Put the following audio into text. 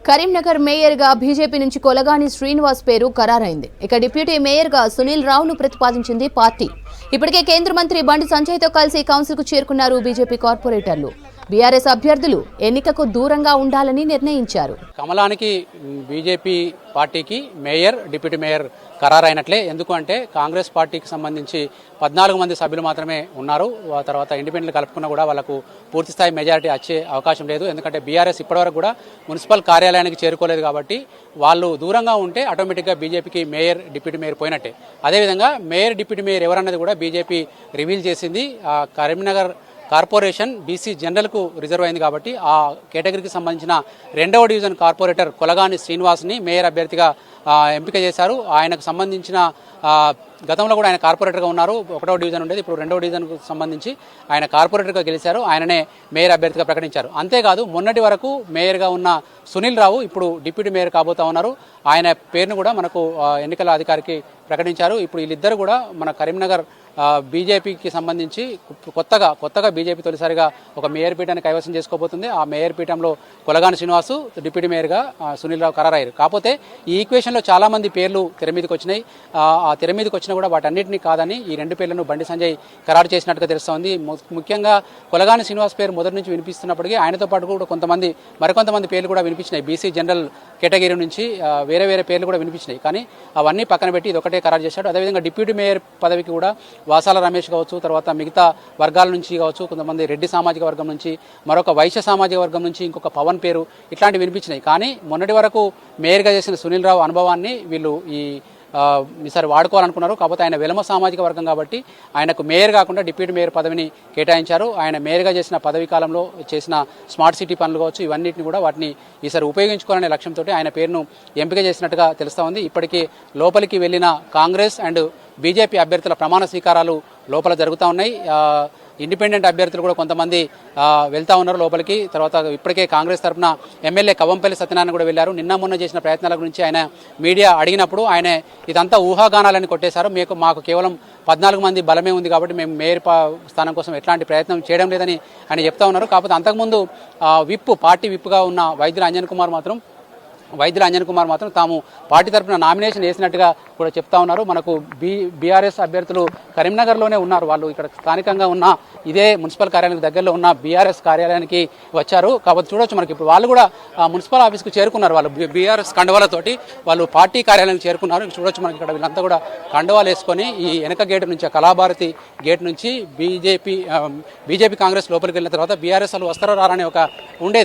Karimnagar mayor గా BJP నుంచి కొలగాని శ్రీనివాస్ పేరు ఖరారైంది. ఇక డిప్యూటీ మేయర్ గా సునీల్ రావును ప్రతిపాదించింది పార్టీ. ఇప్పటికే కేంద్ర మంత్రి బండి సంజయ్ తో కలిసి కౌన్సిల్ కు చేరుకున్నారు బీజేపీ కార్పొరేటర్లు. బీఆర్ఎస్ అభ్యర్థులు ఎన్నికకు దూరంగా ఉండాలని నిర్ణయించారు. కమలానికి బీజేపీ పార్టీకి మేయర్, డిప్యూటీ మేయర్ ఖరారైనట్లే. ఎందుకంటే కాంగ్రెస్ పార్టీకి సంబంధించి 14 మంది సభ్యులు మాత్రమే ఉన్నారు. తర్వాత ఇండిపెండెంట్ కలుపుకున్నా కూడా వాళ్ళకు పూర్తిస్థాయి మెజారిటీ వచ్చే అవకాశం లేదు. ఎందుకంటే బీఆర్ఎస్ ఇప్పటివరకు కూడా మున్సిపల్ కార్యాలయానికి చేరుకోలేదు కాబట్టి వాళ్ళు దూరంగా ఉంటే ఆటోమేటిక్గా బీజేపీకి మేయర్, డిప్యూటీ మేయర్ పోయినట్టే. అదేవిధంగా మేయర్, డిప్యూటీ మేయర్ ఎవరన్నది కూడా బీజేపీ రివీల్ చేసింది. కరీంనగర్ కార్పొరేషన్ బీసీ జనరల్కు రిజర్వ్ అయింది కాబట్టి ఆ కేటగిరీకి సంబంధించిన 2వ డివిజన్ కార్పొరేటర్ కొలగాని శ్రీనివాస్ని మేయర్ అభ్యర్థిగా ఎంపిక చేశారు. ఆయనకు సంబంధించిన గతంలో కూడా ఆయన కార్పొరేటర్గా ఉన్నారు. 1వ డివిజన్ ఉండేది, ఇప్పుడు 2వ డివిజన్కు సంబంధించి ఆయన కార్పొరేటర్గా గెలిచారు. ఆయననే మేయర్ అభ్యర్థిగా ప్రకటించారు. అంతేకాదు మొన్నటి వరకు మేయర్గా ఉన్న సునీల్ రావు ఇప్పుడు డిప్యూటీ మేయర్ కాబోతా ఉన్నారు. ఆయన పేరును కూడా మనకు ఎన్నికల అధికారికి ప్రకటించారు. ఇప్పుడు వీళ్ళిద్దరు కూడా మన కరీంనగర్ బీజేపీకి సంబంధించి కొత్తగా బీజేపీ తొలిసారిగా ఒక మేయర్ పీఠాన్ని కైవసం చేసుకోబోతుంది. ఆ మేయర్ పీఠంలో కొలగాని శ్రీనివాసు, డిప్యూటీ మేయర్గా సునీల్ రావు ఖరారయ్యారు. కాకపోతే ఈ ఈక్వేషన్లో చాలామంది పేర్లు తెర మీదకి వచ్చినాయి. ఆ తెర మీదకి వచ్చినా కూడా వాటన్నింటినీ కాదని ఈ 2 పేర్లను బండి సంజయ్ ఖరారు చేసినట్టుగా తెలుస్తోంది. ముఖ్యంగా కొలగాని శ్రీనివాస్ పేరు మొదటి నుంచి వినిపిస్తున్నప్పటికీ ఆయనతో పాటు కూడా మరికొంతమంది పేర్లు కూడా వినిపించినాయి. బీసీ జనరల్ కేటగిరీ నుంచి వేరే పేర్లు కూడా వినిపించినాయి. కానీ అవన్నీ పక్కన పెట్టి ఇది ఒకటే ఖరారు చేశాడు. అదేవిధంగా డిప్యూటీ మేయర్ పదవికి కూడా వాసాల రమేష్ కావచ్చు, తర్వాత మిగతా వర్గాల నుంచి కావచ్చు, కొంతమంది రెడ్డి సామాజిక వర్గం నుంచి, మరొక వైశ్య సామాజిక వర్గం నుంచి ఇంకొక పవన్ పేరు, ఇట్లాంటివి వినిపించినాయి. కానీ మొన్నటి వరకు మేయర్గా చేసిన సునీల్ రావు అనుభవాన్ని వీళ్ళు ఈసారి వాడుకోవాలనుకున్నారు. కాకపోతే ఆయన వెలమ సామాజిక వర్గం కాబట్టి ఆయనకు మేయర్ కాకుండా డిప్యూటీ మేయర్ పదవిని కేటాయించారు. ఆయన మేయర్గా చేసిన పదవీ కాలంలో చేసిన స్మార్ట్ సిటీ పనులు కావచ్చు, ఇవన్నిటిని కూడా వాటిని ఈసారి ఉపయోగించుకోవాలనే లక్ష్యంతో ఆయన పేరును ఎంపిక చేసినట్టుగా తెలుస్తూ ఉంది. ఇప్పటికీ లోపలికి వెళ్ళిన కాంగ్రెస్ అండ్ బీజేపీ అభ్యర్థుల ప్రమాణ స్వీకారాలు లోపల జరుగుతూ ఉన్నాయి. ఇండిపెండెంట్ అభ్యర్థులు కూడా కొంతమంది వెళ్తా ఉన్నారు లోపలికి. తర్వాత ఇప్పటికే కాంగ్రెస్ తరఫున ఎమ్మెల్యే కవ్వంపల్లి సత్యనారాయణ కూడా వెళ్లారు. నిన్న మొన్న చేసిన ప్రయత్నాల గురించి ఆయన మీడియా అడిగినప్పుడు ఆయన ఇదంతా ఊహాగానాలని కొట్టేశారు. మాకు కేవలం 14 మంది బలమే ఉంది కాబట్టి మేము మేయర్ స్థానం కోసం ఎట్లాంటి ప్రయత్నం చేయడం లేదని ఆయన చెప్తా ఉన్నారు. కాకపోతే అంతకుముందు పార్టీ విప్గా ఉన్న వైద్యుల అంజన్ కుమార్ మాత్రం తాము పార్టీ తరఫున నామినేషన్ వేసినట్టుగా కూడా చెప్తా ఉన్నారు. మనకు బీఆర్ఎస్ అభ్యర్థులు కరీంనగర్లోనే ఉన్నారు. వాళ్ళు ఇక్కడ స్థానికంగా ఉన్న ఇదే మున్సిపల్ కార్యాలయానికి దగ్గరలో ఉన్న బీఆర్ఎస్ కార్యాలయానికి వచ్చారు. కాబట్టి చూడొచ్చు మనకి ఇప్పుడు వాళ్ళు కూడా మున్సిపల్ ఆఫీస్కు చేరుకున్నారు. వాళ్ళు బీఆర్ఎస్ కండువాలతోటి వాళ్ళు పార్టీ కార్యాలయానికి చేరుకున్నారు. చూడొచ్చు మనకి ఇక్కడ వీళ్ళంతా కూడా కండువాలు వేసుకొని ఈ వెనక గేటు నుంచి, కళాభారతి గేట్ నుంచి బీజేపీ కాంగ్రెస్ లోపలికి వెళ్ళిన తర్వాత బీఆర్ఎస్ వాళ్ళు వస్తారో రారని ఒక ఉండేది.